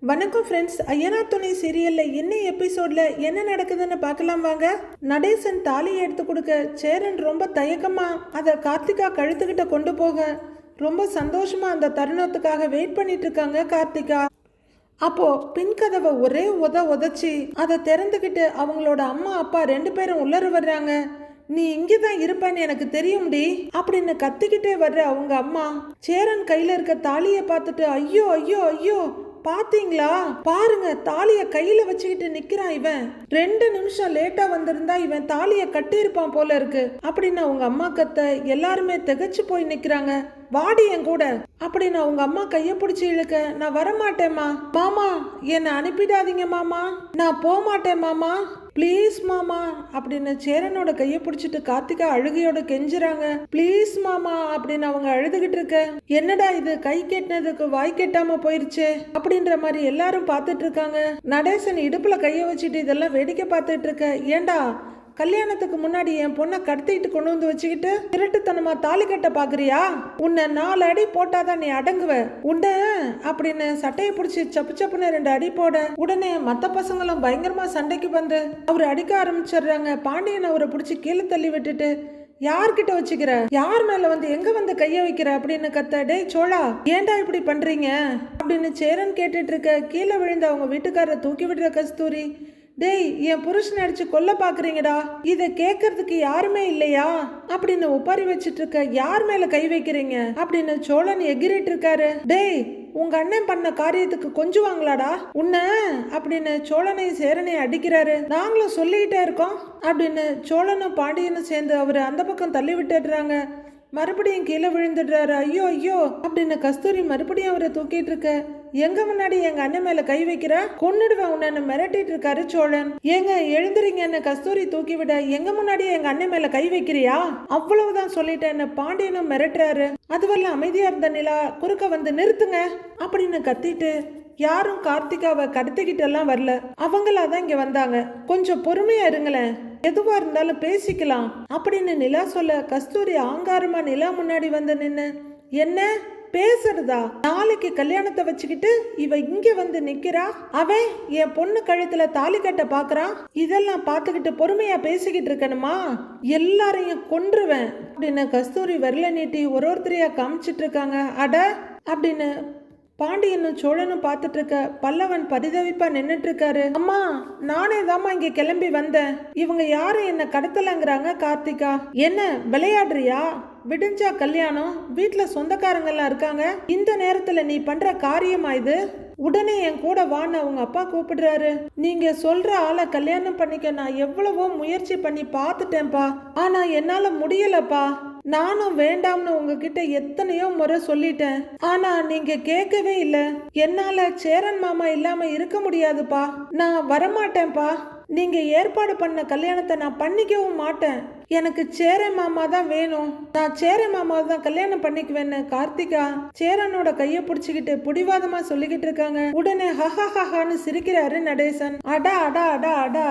வணக்கம் ஃப்ரெண்ட்ஸ். ஐயனார் துணை சீரியலில் என்ன எபிசோடில் என்ன நடக்குதுன்னு பார்க்கலாம் வாங்க. நடேசன் தாலியை எடுத்து கொடுக்க சேரன் ரொம்ப தயக்கமாக அதை கார்த்திகா கழுத்துக்கிட்ட கொண்டு போக ரொம்ப சந்தோஷமாக அந்த தருணத்துக்காக வெயிட் பண்ணிட்டு இருக்காங்க கார்த்திகா. அப்போ பின்கதவை ஒரே உதச்சி அதை திறந்துக்கிட்டு அவங்களோட அம்மா அப்பா 2 பேரும் உள்ளர வர்றாங்க. நீ இங்கேதான் இருப்பேன்னு எனக்கு தெரியும்டி அப்படின்னு கத்திக்கிட்டே வர்ற அவங்க அம்மா சேரன் கையில இருக்க தாலியை பார்த்துட்டு ஐயோ ஐயோ ஐயோ பாத்தீங்களா, பாருங்க தாலிய கையில வச்சுக்கிட்டு நிக்கிறான் இவன். 2 நிமிஷம் லேட்டா வந்திருந்தா இவன் தாலிய கட்டியிருப்பான் போல இருக்கு அப்படின்னு அவங்க அம்மா கத்த எல்லாருமே திகச்சு போய் நிக்கிறாங்க. வாடி என் கூட அப்படின்னு அவங்க அம்மா கைய பிடிச்சி இழுக்க நான் வரமாட்டேம்மா. மாமா என்னை அனுப்பிடாதீங்க மாமா, நான் போக மாட்டேன் மாமா, ப்ளீஸ் மாமா அப்படின்னு சேரனோட கைய பிடிச்சிட்டு கார்த்திகா அழுகையோட கெஞ்சுறாங்க. ப்ளீஸ் மாமா அப்படின்னு அவங்க அழுதுகிட்டு இருக்க. என்னடா இது கை கெட்டினதுக்கு வாய் கெட்டாம போயிருச்சு அப்படின்ற மாதிரி எல்லாரும் பார்த்துட்டு இருக்காங்க. நடேசன் இடுப்புல கைய வச்சுட்டு இதெல்லாம் வேடிக்கை பார்த்துட்டு இருக்க. ஏண்டா கல்யாணத்துக்கு முன்னாடி என் பொண்ணை கடத்திட்டு கொண்டு வந்து வச்சுக்கிட்டு திருட்டுத்தனமா தாலி கட்ட பாக்குறியா? உன்னை 4 அடி போட்டாதான் நீ அடங்குவ உன்ன அப்படின்னு சட்டையை பிடிச்சி சப்பு சப்புன்னு 2 அடி போட உடனே மத்த பசங்களும் பயங்கரமா சண்டைக்கு வந்து அவரை அடிக்க ஆரம்பிச்சிடுறாங்க. பாண்டியன் அவரை பிடிச்சி கீழே தள்ளி விட்டுட்டு யார்கிட்ட வச்சுக்கிற, யார் மேல வந்து எங்க வந்து கைய வைக்கிற அப்படின்னு கத்த. டே சோழா ஏண்டா இப்படி பண்றீங்க அப்படின்னு சேரன் கேட்டுட்டு இருக்க. கீழே விழுந்த அவங்க வீட்டுக்காரரை தூக்கி விடுற கஸ்தூரி, டேய் என் புருஷன் அடிச்சு கொல்ல பாக்குறீங்கடா, இதை கேட்கறதுக்கு யாருமே இல்லையா அப்படின்னு ஒப்பாரி வச்சிட்டு இருக்க. யார் மேல கை வைக்கிறீங்க அப்படின்னு சோழன் எகிரிட்டு இருக்காரு. டேய் உங்க அண்ணன் பண்ண காரியத்துக்கு கொஞ்சுவாங்களாடா உன்ன அப்படின்னு சோழனையும் சேரனையும் அடிக்கிறாரு. நாங்களும் சொல்லிக்கிட்டே இருக்கோம் அப்படின்னு சோழனும் பாண்டியனும் சேர்ந்து அவரை அந்த பக்கம் தள்ளி விட்டுடுறாங்க. மறுபடியும் கீழே விழுந்துடுறாரு. ஐயோ ஐயோ அப்படின்னு கஸ்தூரி மறுபடியும் அவரை தூக்கிட்டு இருக்க. எங்க முன்னாடி எங்க அண்ணன் மேல கை வைக்கிற, கொன்னுடுவேன் உன்ன மிரட்டிட்டு இருக்காரு சோழன். ஏங்க எழுந்துறீங்கன்னு கஸ்தூரி தூக்கி விட, எங்க முன்னாடி எங்க அண்ணன் மேல கை வைக்கிறியா, அவ்வளவுதான் சொல்லிட்டேன்னு பாண்டியனும் மிரட்டுறாரு. அதுவெல்லாம் அமைதியா இருந்த நிலா குறுக்க வந்து நிறுத்துங்க அப்படின்னு கத்திட்டு யாரும் கார்த்திகாவை கடத்திக்கிட்டு எல்லாம் வரல, அவங்களாதான் இங்க வந்தாங்க, கொஞ்சம் பொறுமையா இருங்களேன், எதுவா இருந்தாலும் பேசிக்கலாம் அப்படின்னு நிலா சொல்ல கஸ்தூரி ஆங்காரமா நிலா முன்னாடி வந்து நின்னு என்ன பேசுறதா, நாளைக்கு கல்யாணத்தை வச்சுக்கிட்டு இவ இங்க வந்து நிக்கிறா, அவன் என் பொண்ணு கழுத்துல தாலி கட்ட பாக்குறான், இதெல்லாம் பாத்துக்கிட்டு பொறுமையா பேசிக்கிட்டு இருக்கணுமா, எல்லாரையும் கொன்றுவேன் அப்படின்னு கஸ்தூரி விரல நீட்டி ஒருத்தரையா காமிச்சிட்டு இருக்காங்க. அட அப்படின்னு பாண்டியனும் சோழனும் பார்த்துட்டு இருக்க. பல்லவன் பரிதவிப்பா நின்னுட்டு இருக்காரு. அம்மா நானே தாமா இங்க கிளம்பி வந்தேன், இவங்க யாரும் என்ன கடத்தலங்கிறாங்க. கார்த்திகா என்ன விளையாடுறியா, விடிஞ்சா கல்யாணம், வீட்டுல சொந்தக்காரங்க எல்லாம் இருக்காங்க, இந்த நேரத்துல நீ பண்ற காரியமா இது, உடனே என் கூட வான்னு அவங்க அப்பா கூப்பிடுறாரு. நீங்க சொல்ற ஆளை கல்யாணம் பண்ணிக்க நான் எவ்வளவோ முயற்சி பண்ணி பார்த்துட்டேன்ப்பா, ஆனா என்னால முடியலப்பா, நானும் வேண்டாம்னு உங்ககிட்ட எத்தனையோ முறை சொல்லிட்டேன், ஆனா நீங்க கேட்கவே இல்லை, என்னால சேரன் மாமா இல்லாம இருக்க முடியாதுப்பா, நான் வரமாட்டேன்ப்பா, நீங்க ஏற்பாடு பண்ண கல்யாணத்தை நான் பண்ணிக்கவும் மாட்டேன், எனக்கு சேரன் மாமா தான் வேணும், நான் சேரன் மாமாவை தான் கல்யாணம் பண்ணிக்குவேன்னு கார்த்திகா சேரனோட கைய பிடிச்சுக்கிட்டு புடிவாதமா சொல்லிக்கிட்டு இருக்காங்க. உடனே ஹஹாஹான்னு சிரிக்கிறாரு நடேசன். அடா அடா அடா அடா,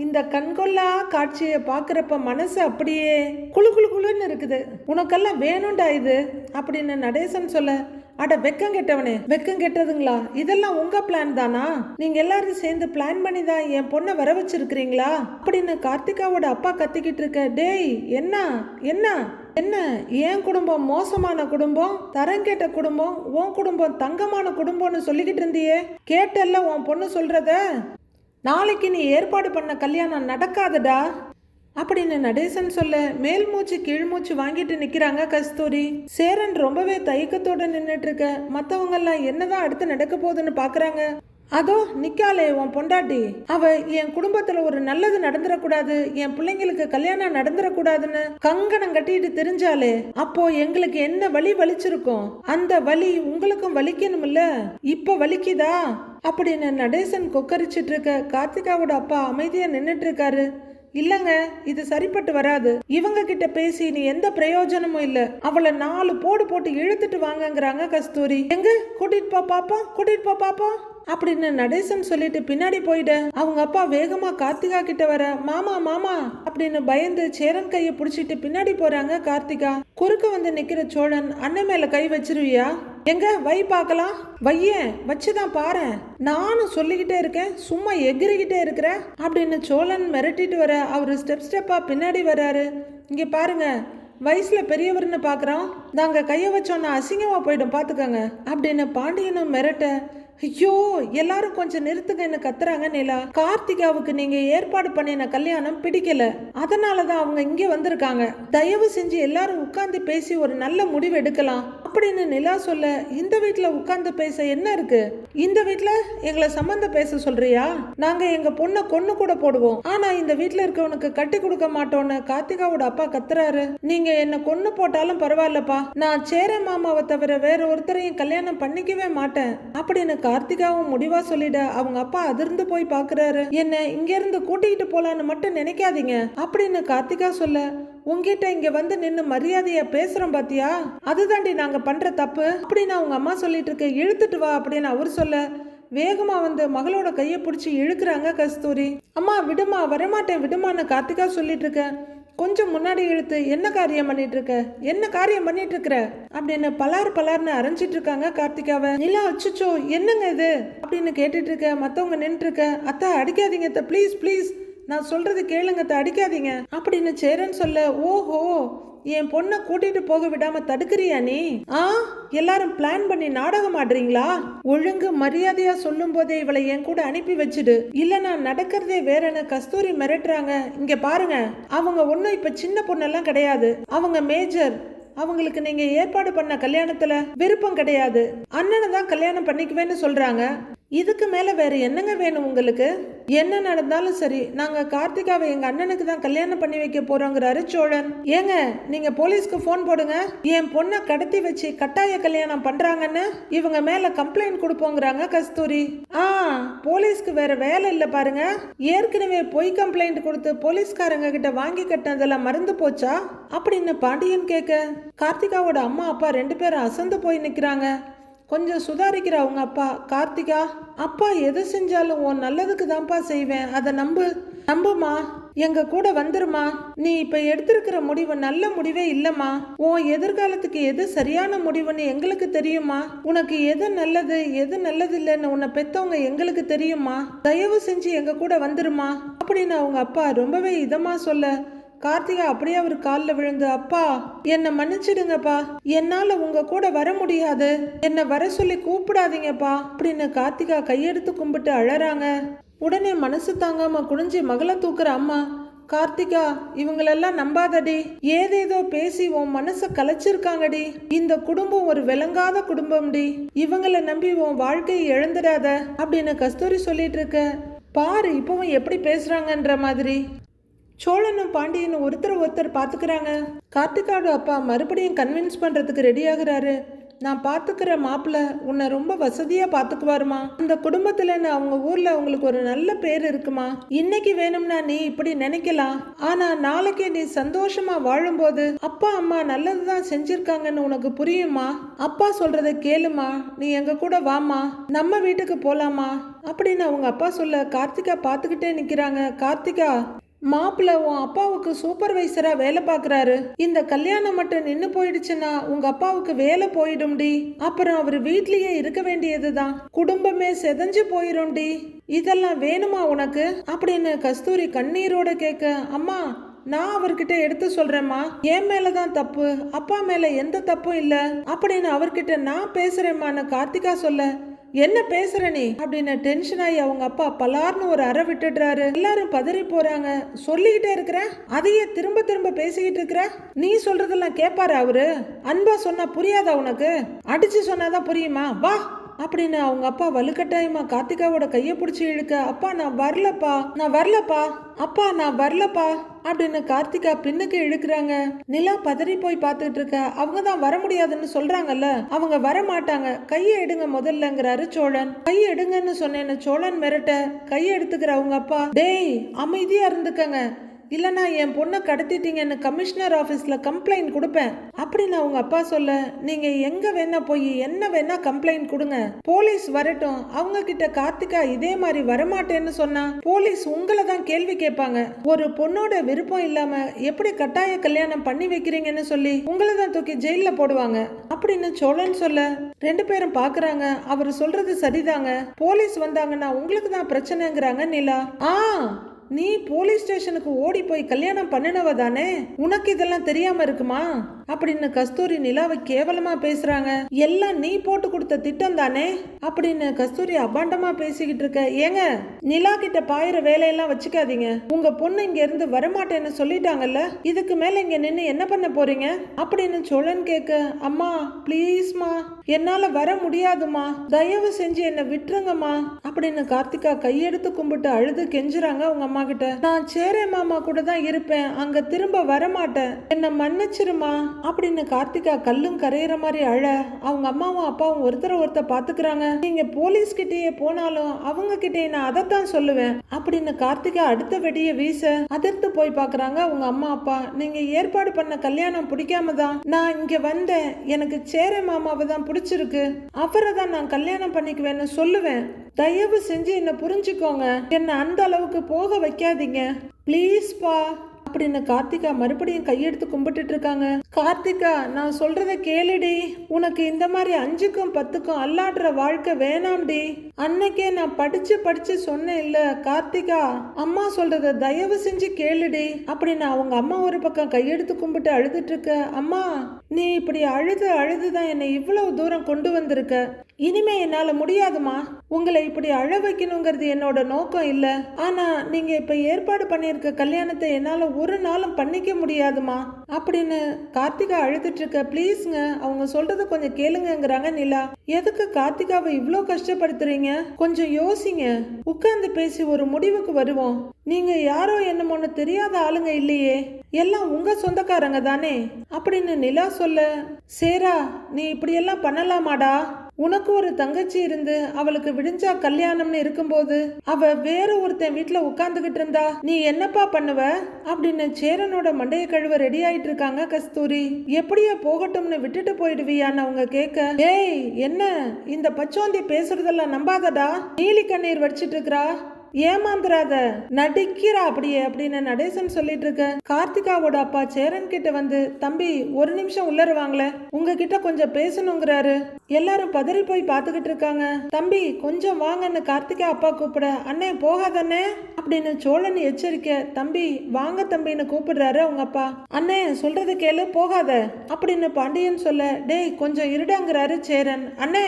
இந்த கண்கொள்ளா காட்சியை பாக்குறப்ப மனசு அப்படியே குழு குழு குழுன்னு இருக்குது, உனக்கெல்லாம் வேணும்டா இது அப்படின்னு நடேசன் சொல்ல. அட வெக்கம் கெட்டவனே, வெக்கம் கெட்டதுங்களா, இதெல்லாம் உங்க பிளான் தானா, நீங்க எல்லாரும் சேர்ந்து பிளான் பண்ணி தான் என் பொண்ணை வர வச்சிருக்கிறீங்களா அப்படின்னு கார்த்திகாவோட அப்பா கத்திக்கிட்டு இருக்க. டேய் என்ன என்ன என்ன, என் குடும்பம் மோசமான குடும்பம், தரங்கேட்ட குடும்பம், உன் குடும்பம் தங்கமான குடும்பம்னு சொல்லிக்கிட்டு இருந்தியே, கேட்டல்ல உன் பொண்ணு சொல்றத, நாளைக்கு நீ ஏற்பாடு பண்ண கல்யாணம் நடக்காதடா அப்படின்னு நடேசன் சொல்ல மேல் மூச்சு கீழ் மூச்சு வாங்கிட்டு நிக்கிறாங்க கஸ்தூரி. சேரன் ரொம்பவே தயக்கத்தோட நின்னுட்டு இருக்க. மத்தவங்க எல்லாம் என்னதான் அடுத்து நடக்க போகுதுன்னு பாக்குறாங்க. அதோ நிக்காலே உன் பொண்டாட்டி, அவ என் குடும்பத்துல ஒரு நல்லது நடந்துடக்கூடாது, என் பிள்ளைங்களுக்கு கல்யாணம் நடந்துடக்கூடாதுன்னு கங்கணம் கட்டிட்டு தெரிஞ்சாலே அப்போ எங்களுக்கு என்ன வலி வலிச்சிருக்கும், அந்த வலி உங்களுக்கும் வலிக்கணும்ல, இப்ப வலிக்குதா அப்படின்னு நடேசன் கொக்கரிச்சிட்டு இருக்க. கார்த்திகாவோட அப்பா அமைதியா நின்னுட்டு இருக்காரு. இல்லங்க இது சரிப்பட்டு வராது, இவங்க கிட்ட பேசி நீ எந்த பிரயோஜனமும் இல்ல, அவளை 4 போடு போட்டு இழுத்துட்டு வாங்கங்கிறாங்க கஸ்தூரி. எங்க கூட்டிட்டு போ பாப்போம், கூட்டிட்டு போ பாப்போம் அப்படின்னு நடேசன் சொல்லிட்டு பின்னாடி போயிட அவங்க அப்பா வேகமா கார்த்திகா கிட்ட வர. மாமா மாமா அப்படின்னு பயந்து சேரன் கைய புடிச்சிட்டு பின்னாடி போறாங்க கார்த்திகா. குறுக்க வந்து நிக்கிற சோழன், அண்ணன் மேல கை வச்சிருவியா எங்க வை பார்க்கலாம். வையேன், வச்சுதான் பாரு. நானும் சொல்லிக்கிட்டே இருக்கேன், சும்மா எகிரிக்கிட்டே இருக்கிற அப்படின்னு சோழன் மிரட்டிட்டு வர அவரு ஸ்டெப் ஸ்டெப்பா பின்னாடி வர்றாரு. இங்க பாருங்க, வயசுல பெரியவர்னு பாக்குறோம், நாங்க கைய வச்சோன்னா அசிங்கமா போயிடும் பாத்துக்கோங்க அப்படின்னு பாண்டியனும் மிரட்ட, ஐயோ எல்லாரும் கொஞ்சம் நிறுத்துங்கன்னு கத்துறாங்க நிலா. கார்த்திகாவுக்கு நீங்க ஏற்பாடு பண்ணின கல்யாணம் பிடிக்கல, அதனாலதான் அவங்க இங்க வந்திருக்காங்க. தயவு செஞ்சு எல்லாரும் உட்கார்ந்து பேசி ஒரு நல்ல முடிவு எடுக்கலாம் அப்படின்னு நிலா சொல்ல, இந்த வீட்டுல உட்கார்ந்து பேச என்ன இருக்கு? இந்த வீட்டுல எங்களை சம்பந்தம் பேச சொல்றியா? நாங்க எங்க பொண்ணை கொன்னு கூட போடுவோம், ஆனா இந்த வீட்டுல இருக்கவனுக்கு கட்டி கொடுக்க மாட்டோம்னு கார்த்திகாவோட அப்பா கத்துறாரு. நீங்க என்ன கொன்னு போட்டாலும் பரவாயில்லப்பா, நான் சேர மாமாவை தவிர வேற ஒருத்தரையும் கல்யாணம் பண்ணிக்கவே மாட்டேன் அப்படின்னு கார்த்திகாவும் முடிவா சொல்லிட அவங்க அப்பா அதிர்ந்து போய் பாக்குறாரு. என்ன இங்க இருந்து கூட்டிகிட்டு போலான்னு மட்டும் நினைக்காதீங்க அப்படின்னு கார்த்திகா சொல்ல, உங்ககிட்ட இங்க வந்து நின்னு மரியாதையா பேசுறோம் பாத்தியா, அதுதாண்டி நாங்க பண்ற தப்பு அப்படின்னு அவங்க அம்மா சொல்லிட்டு இருக்க. இழுத்துட்டு வா அப்படின்னு அவர் சொல்ல, வேகமா வந்து மகளோட கையை பிடிச்சி இழுக்கிறாங்க கஸ்தூரி. அம்மா விடுமா, வரமாட்டேன் விடுமான்னு கார்த்திகா சொல்லிட்டு இருக்க. கொஞ்சம் முன்னாடி இழுத்து, என்ன காரியம் பண்ணிட்டு இருக்க, என்ன காரியம் பண்ணிட்டு இருக்கிற அப்படின்னு பலார்னு அரைஞ்சிட்டு இருக்காங்க கார்த்திகாவை. நிலா அச்சுச்சோ என்னங்க இது அப்படின்னு கேட்டுட்டு இருக்க. மத்தவங்க நின்று இருக்க. அத்தா அடிக்காதீங்க அத்தை, ப்ளீஸ் ப்ளீஸ், நான் சொல்றது கேளுங்க அத்தை, அடிக்காதீங்க அப்படின்னு சேரன் சொல்ல, ஓஹோ என் பொண்ணை கூட்டிட்டு போக விடாம தடுக்கிறியா நீ? எல்லாரும் பிளான் பண்ணி நாடகம் ஆடுறீங்களா? ஒழுங்கு மரியாதையா சொல்லும் போதே இவளை என் கூட அனுப்பி வச்சுடு, இல்லனா நடக்கிறதே வேறன்னு கஸ்தூரி மிரட்டுறாங்க. இங்க பாருங்க, அவங்க ஒன்னும் இப்ப சின்ன பொண்ணெல்லாம் கிடையாது, அவங்க மேஜர். அவங்களுக்கு நீங்க ஏற்பாடு பண்ண கல்யாணத்துல விருப்பம் கிடையாது, அண்ணனை தான் கல்யாணம் பண்ணிக்குவேன்னு சொல்றாங்க. இதுக்கு மேல வேற என்னங்க வேணும் உங்களுக்கு? என்ன நடந்தாலும் சரி, நாங்க கார்த்திகாவை எங்க அண்ணனுக்கு தான் கல்யாணம் பண்ணி வைக்க போறோங்கிறாரு சோழன். ஏங்க நீங்க போலீஸ்க்கு போன் போடுங்க, என் பொண்ணை கடத்தி வச்சு கட்டாய கல்யாணம் பண்றாங்கன்னு இவங்க மேல கம்ப்ளைண்ட் கொடுப்போங்கிறாங்க கஸ்தூரி. போலீஸ்க்கு வேற வேலை இல்ல பாருங்க, ஏற்கனவே பொய் கம்ப்ளைண்ட் கொடுத்து போலீஸ்காரங்க கிட்ட வாங்கி கட்டினதெல்லாம் மறந்து போச்சா அப்படின்னு பாண்டியன் கேட்க, கார்த்திகாவோட அம்மா அப்பா ரெண்டு பேரும் அசந்து போய் நிக்கிறாங்க. கொஞ்சம் சுதாரிக்கிற அவங்க அப்பா, கார்த்திகா அப்பா எது செஞ்சாலும் உன் நல்லதுக்கு தான்ப்பா செய்வேன், அதை நம்புமா, எங்க கூட வந்துருமா. நீ இப்ப எடுத்திருக்கிற முடிவு நல்ல முடிவே இல்லம்மா, உன் எதிர்காலத்துக்கு எது சரியான முடிவுன்னு எங்களுக்கு தெரியுமா, உனக்கு எது நல்லது எது நல்லது இல்லைன்னு உன்னை பெத்தவங்க எங்களுக்கு தெரியுமா, தயவு செஞ்சு எங்க கூட வந்துருமா அப்படின்னு அவங்க அப்பா ரொம்பவே இதமா சொல்ல, கார்த்திகா அப்படியே அவர் காலில் விழுந்து, அப்பா என்னை மன்னிச்சிடுங்கப்பா, என்னால உங்க கூட வர முடியாது, என்னை வர சொல்லி கூப்பிடாதீங்கப்பா அப்படின்னு கார்த்திகா கையெடுத்து கும்பிட்டு அழறாங்க. உடனே மனசு தாங்காம குனிஞ்சு மகளை தூக்குற அம்மா, கார்த்திகா இவங்களெல்லாம் நம்பாதடி, ஏதேதோ பேசி உன் மனசை கலைச்சிருக்காங்கடி, இந்த குடும்பம் ஒரு விளங்காத குடும்பம்டி, இவங்களை நம்பி உன் வாழ்க்கையை இழந்துடாத அப்படின்னு கஸ்தூரி சொல்லிட்டு இருக்க. பாரு இப்பவும் எப்படி பேசுறாங்கன்ற மாதிரி. சோழனும் பாண்டியனும் ஒருத்தர் பார்த்துக்கிறாங்க. கார்த்திகாவோட அப்பா மறுபடியும் கன்வின்ஸ் பண்றதுக்கு ரெடி ஆகுறாரு. நான் பார்த்துக்கிற மாப்பிள்ள உன்னை ரொம்ப வசதியா பார்த்துக்குவாருமா, அந்த குடும்பத்துல அவங்க ஊர்ல உங்களுக்கு ஒரு நல்ல பேர் இருக்குமா, இன்னைக்கு வேணும்னா நீ இப்படி நினைக்கலாம், ஆனா நாளைக்கு நீ சந்தோஷமா வாழும்போது அப்பா அம்மா நல்லதுதான் செஞ்சிருக்காங்கன்னு உனக்கு புரியுமா, அப்பா சொல்றத கேளுமா, நீ எங்க கூட வாமா, நம்ம வீட்டுக்கு போலாமா அப்படின்னு அவங்க அப்பா சொல்ல கார்த்திகா பார்த்துக்கிட்டே நிக்கிறாங்க. கார்த்திகா மாப்பிள்ள உன் அப்பாவுக்கு சூப்பர்வைசரா வேலை பார்க்கறாரு, இந்த கல்யாணம் மட்டும் நின்னு போயிடுச்சுன்னா உங்க அப்பாவுக்கு வேலை போயிடும்டி, அப்புறம் அவர் வீட்லயே இருக்க வேண்டியதுதான், குடும்பமே செதஞ்சு போயிரும்டி, இதெல்லாம் வேணுமா உனக்கு அப்படின்னு கஸ்தூரி கண்ணீரோட கேட்க, அம்மா நான் அவர்கிட்ட எடுத்து சொல்றேம்மா, என் மேலதான் தப்பு, அப்பா மேல எந்த தப்பும் இல்ல அப்படின்னு அவர்கிட்ட நான் பேசுறேம்மான்னு கார்த்திகா சொல்ல, என்ன பேசுற நீ அப்படின்னு டென்ஷன் ஆகி அவங்க அப்பா பலார்னு ஒரு அறை விட்டுடுறாரு. எல்லாரும் பதறி போறாங்க. சொல்லிக்கிட்டே இருக்கிற, அதையே திரும்ப திரும்ப பேசிக்கிட்டு இருக்கிற, நீ சொல்றதெல்லாம் கேட்பாரு அவரு, அன்பா சொன்னா புரியாதா உனக்கு, அடிச்சு சொன்னாதான் புரியுமா, வா அப்படின்னு அவங்க அப்பா வலுக்கட்டாயமா கார்த்திகாவோட கையை பிடிச்சி இழுக்க, அப்பா நான் வரலப்பா அப்பா நான் வரலப்பா அப்படின்னு கார்த்திகா பின்னுக்கு இழுக்கிறாங்க. நிலா பதறி போய் பார்த்துட்டு இருக்க. அவங்க தான் வர முடியாதுன்னு சொல்றாங்கல்ல, அவங்க வர மாட்டாங்க, கையை எடுங்க முதல்லங்கிறாரு சோழன். கையை எடுங்கன்னு சொன்னேன்னு சோழன் மிரட்ட கையை எடுத்துக்கிற அவங்க அப்பா, டேய் அமைதியா இருந்துக்கங்க, இல்லைன்னா என் பொண்ணை கடத்திட்டீங்கன்னு கமிஷனர் ஆஃபீஸ்ல கம்ப்ளைண்ட் கொடுப்பேன் அப்படின்னு அவங்க அப்பா சொல்ல, நீங்க எங்க வேணா போய் என்ன வேணா கம்ப்ளைண்ட் கொடுங்க, போலீஸ் வரட்டும், அவங்க கிட்ட கார்த்திகா இதே மாதிரி வரமாட்டேன்னு சொன்னா போலீஸ் உங்களை தான் கேள்வி கேட்பாங்க, ஒரு பொண்ணோட விருப்பம் இல்லாம எப்படி கட்டாய கல்யாணம் பண்ணி வைக்கிறீங்கன்னு சொல்லி உங்களை தான் தூக்கி ஜெயில போடுவாங்க அப்படின்னு சோழன் சொல்ல, ரெண்டு பேரும் பாக்குறாங்க அவர் சொல்றது சரிதாங்க, போலீஸ் வந்தாங்கன்னா உங்களுக்கு தான் பிரச்சனைங்கிறாங்க நிலா. நீ போலீஸ் ஸ்டேஷனுக்கு ஓடி போய் கல்யாணம் பண்ணினவ தானே, உனக்கு இதெல்லாம் தெரியாம இருக்குமா அப்படின்னு கஸ்தூரி நிலாவை கேவலமா பேசுறாங்க. எல்லாம் நீ போட்டு கொடுத்த திட்டம் தானே அப்படின்னு கஸ்தூரி அபாண்டமா பேசிக்கிட்டு இருக்க. ஏங்க, நிலா கிட்ட பாயிற வேலையெல்லாம் வச்சுக்காதீங்க, உங்க பொண்ணு இங்க இருந்து வரமாட்டேன்னு சொல்லிட்டாங்கல்ல, இதுக்கு மேல இங்க நின்று என்ன பண்ண போறீங்க அப்படின்னு சோழன் கேட்க, அம்மா ப்ளீஸ்மா என்னால வர முடியாதுமா, தயவு செஞ்சு என்ன விட்டுருங்கம்மா அப்படின்னு கார்த்திகா கையெடுத்து கும்பிட்டு அழுது கெஞ்சுறாங்க அவங்க அம்மா கிட்ட. நான் சேரே மாமா கூட தான் இருப்பேன், அங்க திரும்ப வரமாட்டேன், என்ன மன்னிச்சிருமா அப்படின்னு கார்த்திகா கல்லும் கரையிற மாதிரி அழ, அவங்க அம்மாவும் அப்பாவும் ஒருத்தர் பாத்துக்கிறாங்க. நீங்க போலீஸ் கிட்டேயே போனாலும் அவங்க கிட்டே நான் அதைத்தான் சொல்லுவேன் அப்படின்னு கார்த்திகா அடுத்த வெடிய வீச அதிர்த்து போய் பாக்குறாங்க அவங்க அம்மா அப்பா. நீங்க ஏற்பாடு பண்ண கல்யாணம் பிடிக்காம தான் நான் இங்க வந்தேன், எனக்கு சேரே மாமாவை தான் பிடிச்சிருக்கு, அவரை தான் நான் கல்யாணம் பண்ணிக்குவேன்னு சொல்லுவேன், தயவு செஞ்சு என்ன புரிஞ்சுக்கோங்க, என்ன அந்த அளவுக்கு போக வைக்காதீங்க ப்ளீஸ் பா அப்படின்னு கார்த்திகா மறுபடியும் கையெடுத்து கும்பிட்டு இருக்காங்க. கார்த்திகா, நான் சொல்றத கேளுடி, உனக்கு இந்த மாதிரி 5க்கும் 10க்கும் அல்லாடுற வாழ்க்கை வேணாம்டி, அன்னைக்கே நான் படிச்சு சொன்னேன் இல்ல கார்த்திகா, அம்மா சொல்றத தயவு செஞ்சு கேளுடி அப்படின்னு அவங்க அம்மா ஒரு பக்கம் கையெடுத்து கும்பிட்டு அழுதுட்டு இருக்க. அம்மா, நீ இப்படி அழுதுதான் என்னை இவ்வளவு தூரம் கொண்டு வந்திருக்க, இனிமே என்னால முடியாதுமா, உங்களை இப்படி அழ வைக்கணுங்கிறது என்னோட நோக்கம் இல்ல, ஆனா நீங்க இப்ப ஏற்பாடு பண்ணிருக்க கல்யாணத்தை என்னால ஒரு நாளும் பண்ணிக்க முடியாதுமா அப்படின்னு கார்த்திகா அழுதுட்டு இருக்க. ப்ளீஸ்ங்க, அவங்க சொல்றத கொஞ்சம் கேளுங்கிறாங்க நிலா. எதுக்கு கார்த்திகாவை இவ்ளோ கஷ்டப்படுத்துறீங்க, கொஞ்சம் யோசிங்க, உட்கார்ந்து பேசி ஒரு முடிவுக்கு வருவோம், நீங்க யாரோ என்னமோன்னு தெரியாத ஆளுங்க இல்லையே, எல்லாம் உங்க சொந்தக்காரங்க தானே அப்படின்னு நிலா சொல்ல, சேரா நீ இப்படியெல்லாம் பண்ணலாமாடா, உனக்கு ஒரு தங்கச்சி இருந்து அவளுக்கு விடிஞ்சா கல்யாணம்னு இருக்கும்போது அவ வேற ஒருத்தன் வீட்டுல உட்கார்ந்துகிட்டு இருந்தா நீ என்னப்பா பண்ணுவ அப்படின்னு சேரனோட மண்டைய கழுவ ரெடி ஆயிட்டு இருக்காங்க கஸ்தூரி. எப்படியா போகட்டும்னு விட்டுட்டு போயிடுவியான்னு அவங்க கேட்க, ஏய் என்ன இந்த பச்சோந்தி பேசுறதெல்லாம் நம்பாதடா, நீலி கண்ணீர் வடிச்சிட்டு இருக்கிறா, ஏமாந்துராத, நடிக்கிறா அப்படியே அப்படின்னு நடேசன் சொல்லிட்டு இருக்க. கார்த்திகாவோட அப்பா சேரன் கிட்ட வந்து, தம்பி ஒரு நிமிஷம் உள்ளருவாங்களே, உங்ககிட்ட கொஞ்சம் பேசணுங்கிறாரு. எல்லாரும் பதறி போய் பாத்துக்கிட்டு இருக்காங்க. தம்பி கொஞ்சம் வாங்கன்னு கார்த்திகா அப்பா கூப்பிட, அண்ணே போகாதண்ணே அப்படின்னு சோழன் எச்சரிக்கை. தம்பி வாங்க தம்பின்னு கூப்பிடுறாரு அவங்க அப்பா. அண்ணே சொல்றது கேளு, போகாத அப்படின்னு பாண்டியன் சொல்ல, டேய் கொஞ்சம் இருடாங்கிறாரு சேரன். அண்ணே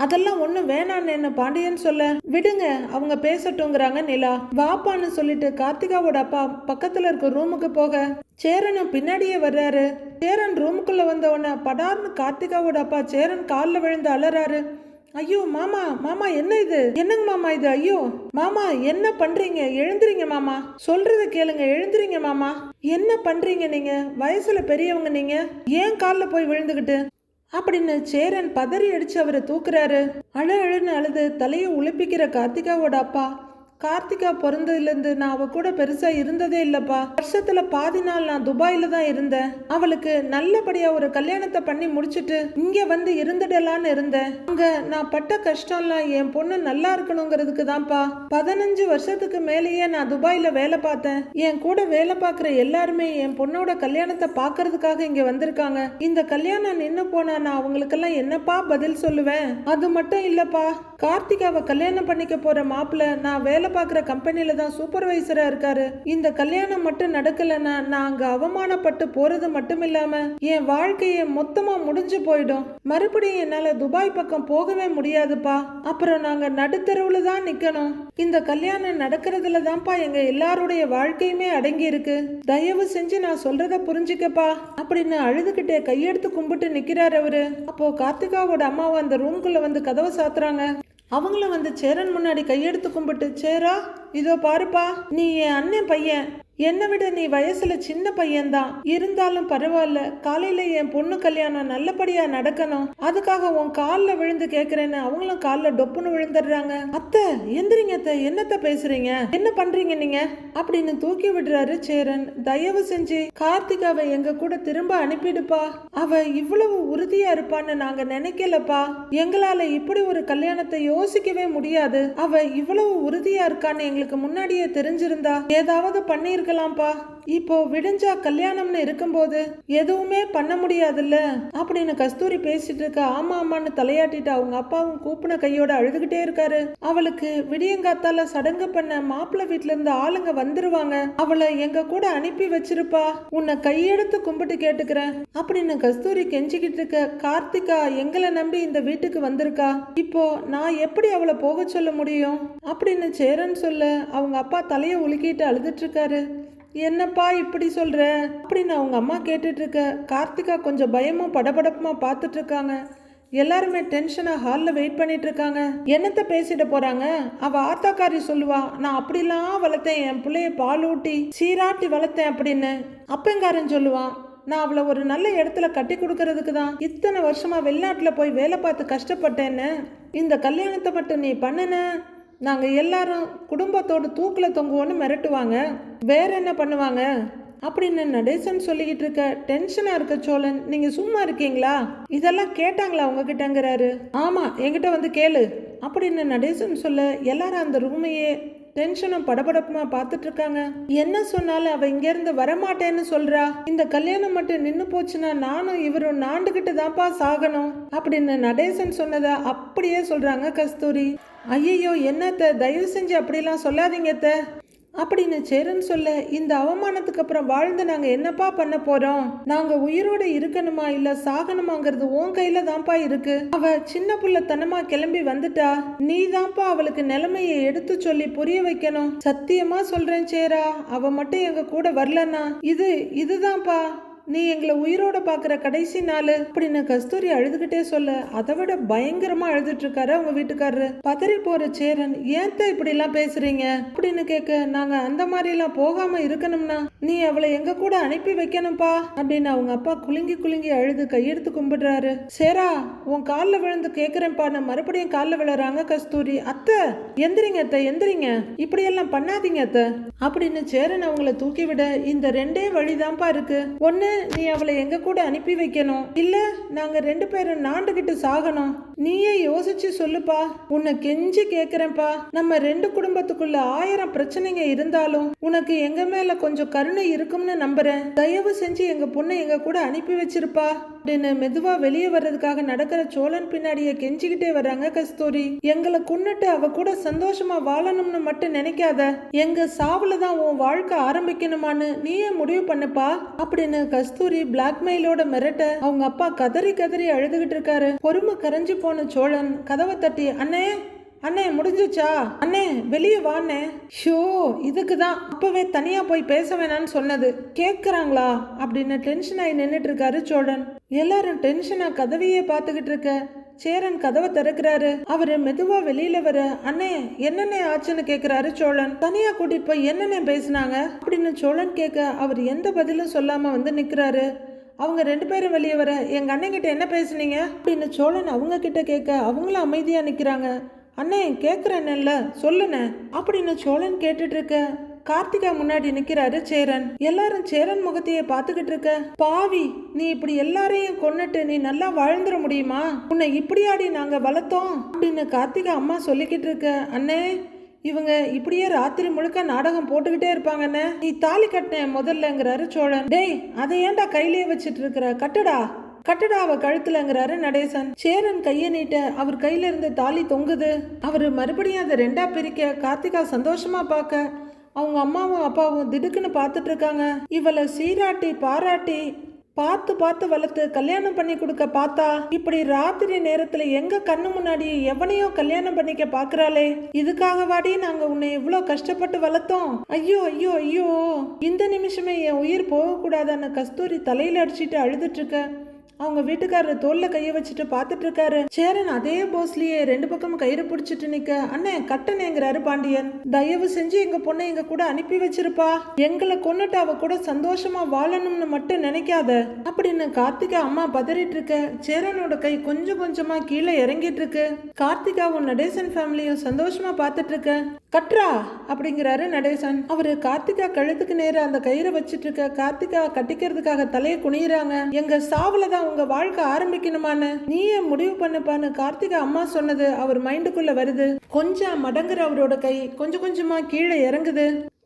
அதெல்லாம் ஒண்ணும் வேணான்னு பாண்டியன் சொல்ல, விடுங்க அவங்க பேசட்டுங்கிறாங்க நிலா. வாப்பான்னு சொல்லிட்டு கார்த்திகாவோட அப்பா பக்கத்துல இருக்க ரூமுக்கு போக சேரனும் பின்னாடியே வர்றாரு. சேரன் ரூமுக்குள்ள வந்தவன படார்னு கார்த்திகாவோட அப்பா சேரன் காலில் விழுந்து அலறாரு. ஐயோ மாமா, மாமா என்ன இது, என்னங்க மாமா இது, ஐயோ மாமா என்ன பண்றீங்க, எழுந்துறீங்க மாமா, சொல்றத கேளுங்க, எழுந்துறீங்க மாமா, என்ன பண்றீங்க நீங்க, வயசுல பெரியவங்க நீங்க, ஏன் காலில் போய் விழுந்துகிட்டு அப்படின்னு சேரன் பதறி அடிச்சு அவரை தூக்குறாரு. அழுன்னு அழுது தலையை உழுப்பிக்கிற கார்த்திகாவோட அப்பா, கார்த்திகா பிறந்ததுலேருந்து நான் அவ கூட பெருசா இருந்ததே இல்லப்பா, வருஷத்துல பாதி நாள் நான் துபாயில தான் இருந்தேன், அவளுக்கு நல்லபடியா ஒரு கல்யாணத்தை பண்ணி முடிச்சுட்டு இங்க வந்து இருந்துடலான்னு இருந்தேன், அங்க நான் பட்ட கஷ்டம்லாம் என் பொண்ணு நல்லா இருக்கணுங்கிறதுக்கு தான்ப்பா 15 வருஷத்துக்கு மேலேயே நான் துபாயில வேலை பார்த்தேன், என் கூட வேலை பார்க்குற எல்லாருமே என் பொண்ணோட கல்யாணத்தை பார்க்கறதுக்காக இங்க வந்திருக்காங்க, இந்த கல்யாணம் நின்னு போனா நான் அவங்களுக்கெல்லாம் என்னப்பா பதில் சொல்லுவேன், அது மட்டும் இல்லப்பா கார்த்திகாவை கல்யாணம் பண்ணிக்க போற மாப்பிள்ள நான் வேலை பார்க்குற கம்பெனில தான் சூப்பர்வைசரா இருக்காரு, இந்த கல்யாணம் மட்டும் நடக்கலன்னா நான் அங்க அவமானப்பட்டு போறது மட்டும் இல்லாம என் வாழ்க்கைய மொத்தமா முடிஞ்சு போயிடும், மறுபடியும் என்னால துபாய் பக்கம் போகவே முடியாதுப்பா, அப்புறம் நாங்க நடுத்தெருவுல தான் நிக்கணும், இந்த கல்யாணம் நடக்கிறதுல தான்ப்பா எங்க எல்லாருடைய வாழ்க்கையுமே அடங்கி இருக்கு, தயவு செஞ்சு நான் சொல்றத புரிஞ்சுக்கப்பா அப்படின்னு அழுதுகிட்டே கையெடுத்து கும்பிட்டு நிக்கிறாரு அவரு. அப்போ கார்த்திகாவோட அம்மாவை அந்த ரூம்குள்ள வந்து கதவை சாத்துறாங்க. அவங்களும் வந்து சேரன் முன்னாடி கையெடுத்து கும்பிட்டு, சேரா இதோ பாருப்பா, நீ என் அண்ணன் பையன், என்னை விட நீ வயசுல சின்ன பையன்தான், இருந்தாலும் பரவாயில்ல, காலையில என் பொண்ணு கல்யாணம் நல்லபடியா நடக்கணும், அதுக்காக உன் காலில் விழுந்து கேக்குறேன்னு அவங்களும் காலில் டொப்புன்னு விழுந்துடுறாங்க. அத்தை எந்திரிங்க அத்தை, என்னத்த பேசுறீங்க, என்ன பண்றீங்க நீங்க அப்படின்னு தூக்கி விடுறாரு சேரன். தயவு செஞ்சு கார்த்திகாவை எங்க கூட திரும்ப அனுப்பிடுப்பா, அவ இவ்வளவு உறுதியா இருப்பான்னு நாங்க நினைக்கலப்பா, எங்களால இப்படி ஒரு கல்யாணத்தை யோசிக்கவே முடியாது, அவ இவ்வளவு உறுதியா இருக்கான்னு எங்களுக்கு முன்னாடியே தெரிஞ்சிருந்தா ஏதாவது பண்ணிருக்கலாம்ப்பா, இப்போ விடிஞ்சா கல்யாணம்னு இருக்கும்போது எதுவுமே பண்ண முடியாதுல்ல அப்படின்னு கஸ்தூரி பேசிட்டு இருக்க. ஆமா ஆமான்னு தலையாட்டிட்டு அவங்க அப்பாவும் கூப்பின கையோட அழுதுகிட்டே இருக்காரு. அவளுக்கு விடியங்காத்தால சடங்கு பண்ண மாப்பிள்ளை வீட்டுல இருந்து ஆளுங்க வந்துருவாங்க, அவளை எங்க கூட அனுப்பி வச்சிருப்பா, உன்னை கையெடுத்து கும்பிட்டு கேட்டுக்கிறேன் அப்படின்னு கஸ்தூரி கெஞ்சிக்கிட்டு இருக்க. கார்த்திகா எங்களை நம்பி இந்த வீட்டுக்கு வந்திருக்கா, இப்போ நான் எப்படி அவளை போக சொல்ல முடியும் அப்படின்னு சேரன் சொல்ல அவங்க அப்பா தலையை உலுக்கிட்டு அழுதுட்டு இருக்காரு. என்னப்பா இப்படி சொல்ற அப்படின்னு அவங்க அம்மா கேட்டுட்டு இருக்க. கார்த்திகா கொஞ்சம் பயமும் படபடப்புமா பார்த்துட்டு இருக்காங்க. எல்லாருமே டென்ஷனா ஹாலில் வெயிட் பண்ணிட்டு இருக்காங்க. என்னத்த பேசிட போறாங்க, அவ ஆத்தாக்காரி சொல்லுவா நான் அப்படிலாம் வளர்த்தேன், என் பிள்ளைய பால் ஊட்டி சீராட்டி வளர்த்தேன் அப்படின்னு. அப்பங்காரன் சொல்லுவான் நான் அவளை ஒரு நல்ல இடத்துல கட்டி கொடுக்கறதுக்கு தான் இத்தனை வருஷமா வெளிநாட்டில் போய் வேலை பார்த்து கஷ்டப்பட்டேன்னு. இந்த கல்யாணத்தை மட்டும் நீ பண்ணுன நாங்கள் எல்லாரும் குடும்பத்தோடு தூக்கில் தொங்குவோன்னு மிரட்டுவாங்க, வேற என்ன பண்ணுவாங்க அப்படின்னு நடேசன் சொல்லிக்கிட்டு இருக்க. டென்ஷனா இருக்க சோழன், நீங்க சும்மா இருக்கீங்களா, இதெல்லாம் கேட்டாங்களா உங்ககிட்டங்கிறாரு. ஆமா என்கிட்ட வந்து கேளு அப்படின்னு நடேசன் சொல்ல எல்லாரும் அந்த ரூமையே டென்ஷனும் படபடப்புமா பார்த்துட்டு இருக்காங்க. என்ன சொன்னாலும் அவ இங்க இருந்து வரமாட்டேன்னு சொல்றா, இந்த கல்யாணம் மட்டும் நின்னு போச்சுன்னா நானும் இவரும் நாண்டுகிட்டு தான்ப்பா சாகணும் அப்படின்னு நடேசன் சொன்னதை அப்படியே சொல்றாங்க கஸ்தூரி. ஐயோ என்னத்த, தயவு செஞ்சு அப்படிலாம் சொல்லாதீங்க அத்தை அப்படின்னு சேரன் சொல்ல. இந்த அவமானத்துக்கு அப்புறம் வாழ்ந்து நாங்க என்னப்பா பண்ண போறோம், நாங்க உயிரோட இருக்கணுமா இல்ல சாகணுமாங்கிறது உன் கையில தான்ப்பா இருக்கு. அவ சின்ன புள்ளத்தனமா கிளம்பி வந்துட்டா, நீ தான்ப்பா அவளுக்கு நிலைமையை எடுத்து சொல்லி புரிய வைக்கணும். சத்தியமா சொல்றேன் சேரா, அவ மட்டும் எங்க கூட வரலன்னா இதுதான்ப்பா நீ எங்களை உயிரோட பாக்குற கடைசி நாள் அப்படின்னு கஸ்தூரி அழுதுகிட்டே சொல்ல. அதை விட பயங்கரமா அழுதுட்டு இருக்காரு அவங்க வீட்டுக்காரரு. பதறி போற சேரன், ஏன்த்த இப்படி எல்லாம் பேசுறீங்க அப்படின்னு கேட்க. நாங்க அந்த மாதிரி எல்லாம் போகாம இருக்கணும்னா நீ அவளை எங்க கூட அனுப்பி வைக்கணும்பா அப்படின்னு அவங்க அப்பா குலுங்கி குலுங்கி அழுது கையெடுத்து கும்பிடுறாரு. சேரா உன் காலில் விழுந்து கேட்கிறேன்ப்பா, நான் மறுபடியும் காலில் விழுறாங்க கஸ்தூரி. அத்தை எந்திரிங்க அத்தை எந்திரிங்க, இப்படி எல்லாம் பண்ணாதீங்க அத்தை அப்படின்னு சேரன் அவங்கள தூக்கி விட. இந்த ரெண்டே வழிதான்ப்பா இருக்கு, ஒன்னு நீ அவளை எங்க கூட அனுப்பி வைக்கணும், இல்ல நாங்க ரெண்டு பேரும் நாண்டுகிட்டு சாகணும். நீயே யோசிச்சு சொல்லுப்பா, உன்னை கெஞ்சி கேக்குறேன்ப்பா, நம்ம ரெண்டு குடும்பத்துக்குள்ள 1000 பிரச்சனைங்க இருந்தாலும் உனக்கு எங்க மேல கொஞ்சம் கருணை இருக்கும்னு நம்புறேன், தயவு செஞ்சு எங்க பொண்ணை எங்க கூட அனுப்பி வச்சிருப்பா அப்படின்னு மெதுவா வெளியே வர்றதுக்காக நடக்கிற சோழன் பின்னாடியே கெஞ்சிக்கிட்டே வர்றாங்க கஸ்தூரி. எங்களை கொன்னுட்டு அவ கூட சந்தோஷமா வாழணும்னு மட்டும் நினைக்காத, எங்க சாவுல தான் உன் வாழ்க்கை ஆரம்பிக்கணுமான்னு நீயே முடிவு பண்ணுப்பா அப்படின்னு கஸ்தூரி பிளாக்மெயிலோட மிரட்ட அவங்க அப்பா கதறி கதறி அழுதுகிட்டு இருக்காரு. பொறுமை கரைஞ்சு போன சோழன் கதவை தட்டி, அண்ணே அண்ணே முடிஞ்சுச்சா, அண்ணே வெளியே வாண்ணே. ஷோ இதுக்கு தான் அப்பவே தனியா போய் பேச வேணான்னு சொன்னது, கேட்குறாங்களா அப்படின்னு டென்ஷன் ஆகி நின்றுட்டு இருக்காரு சோழன். எல்லாரும் டென்ஷனா கதவையே பார்த்துக்கிட்டு இருக்க. சேரன் கதவை திறக்கிறாரு. அவரு மெதுவா வெளியில வர, அண்ணே என்னென்ன ஆச்சுன்னு கேக்குறாரு சோழன். தனியா கூட்டிட்டு போய் என்னென்ன பேசினாங்க அப்படின்னு சோழன் கேட்க அவர் எந்த பதிலும் சொல்லாம வந்து நிக்கிறாரு. அவங்க ரெண்டு பேரும் வெளியே வர, எங்க அண்ணன் கிட்ட என்ன பேசுனீங்க அப்படின்னு சோழன் அவங்க கிட்ட கேட்க அவங்களும் அமைதியா நிக்கிறாங்க. அண்ணே கேக்குறேன்ல சொல்லுண்ணே அப்படின்னு சோழன் கேட்டுட்டு இருக்க. கார்த்திகா முன்னாடி நிக்கிறாரு சேரன். எல்லாரும் சேரன் முகத்தையே பாத்துக்கிட்டு இருக்க. பாவி, நீ இப்படி எல்லாரையும் கொன்னுட்டு நீ நல்லா வாழ்ந்துட முடியுமா, உன்னை இப்படியாடி நாங்க வளர்த்தோம் அப்படின்னு கார்த்திகா அம்மா சொல்லிக்கிட்டு இருக்க. அண்ணே இவங்க இப்படியே ராத்திரி முழுக்க நாடகம் போட்டுக்கிட்டே இருப்பாங்கண்ணே, நீ தாலி கட்டின முதல்லங்கிறாரு சோழன். டேய் அதை ஏன்டா கையிலேயே வச்சிட்டு இருக்கிற, கட்டுடா அவ கழுத்துலங்கிறாரு நடேசன். சேரன் கையை நீட்ட அவர் கையில இருந்து தாலி தொங்குது. அவரு மறுபடியும் அதை ரெண்டா பிரிக்க கார்த்திகா சந்தோஷமா பார்க்க அவங்க அம்மாவும் அப்பாவும் திடுக்குன்னு பார்த்துட்டு இருக்காங்க. இவளை சீராட்டி பாராட்டி பார்த்து வளர்த்து கல்யாணம் பண்ணி கொடுக்க பார்த்தா இப்படி ராத்திரி நேரத்துல எங்க கண்ணு முன்னாடி எவனையோ கல்யாணம் பண்ணிக்க பாக்குறாளே, இதுக்காக வாடி நாங்க உன்னை எவ்வளவு கஷ்டப்பட்டு வளர்த்தோம், ஐயோ ஐயோ ஐயோ இந்த நிமிஷமே என் உயிர் போக கூடாதான்னு கஸ்தூரி தலையில அடிச்சுட்டு அழுதுட்டு இருக்க. அவங்க வீட்டுக்காரர் தோல்ல கைய வச்சுட்டு பாத்துட்டு இருக்காரு. சேரன் அதே போஸ்லயே 2 பக்கமும் கயிறு பிடிச்சிட்டு நிக்க, அண்ணே கட்டணேங்கிறாரு பாண்டியன். தயவு செஞ்சு எங்க பொண்ணை எங்க கூட அனுப்பி வச்சிருப்பா, எங்களை கொன்னுட்டு அவ கூட சந்தோஷமா வாழணும்னு மட்டும் நினைக்காத அப்படின்னு கார்த்திகா அம்மா பதறிட்டு இருக்க. சேரனோட கை கொஞ்சம் கொஞ்சமா கீழே இறங்கிட்டு இருக்கு. கார்த்திகாவும் நடேசன் ஃபேமிலியும் சந்தோஷமா பாத்துட்டு இருக்க. கட்ரா அப்படிங்கிறாரு நடேசன். அவரு கார்த்திகா கழுத்துக்கு நேர அந்த கயிறை வச்சிட்டு இருக்க. கார்த்திகா கட்டிக்கிறதுக்காக தலையை குனிறாங்க. எங்க சாவுலதான் உங்க வாழ்க்கை ஆரம்பிக்கணுமான்னு நீயே முடிவு பண்ணுப்பான்னு கார்த்திகா அம்மா சொன்னது அவர் மைண்டுக்குள்ள வருது. கொஞ்சம் மடங்குற அவரோட கை கொஞ்சம் கொஞ்சமா கீழே இறங்குது.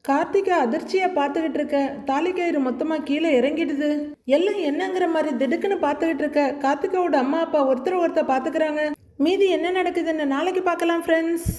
கார்த்திகா அதிர்ச்சியா பாத்துக்கிட்டு இருக்க. தாலி கயிறு மொத்தமா கீழே இறங்கிடுது. எல்லாம் என்னங்கிற மாதிரி திடுக்குன்னு பாத்துக்கிட்டு இருக்க. கார்த்திகாவோட அம்மா அப்பா ஒருத்தர் பாத்துக்கிறாங்க. மீதி என்ன நடக்குதுன்னு நாளைக்கு பார்க்கலாம் ஃப்ரெண்ட்ஸ்.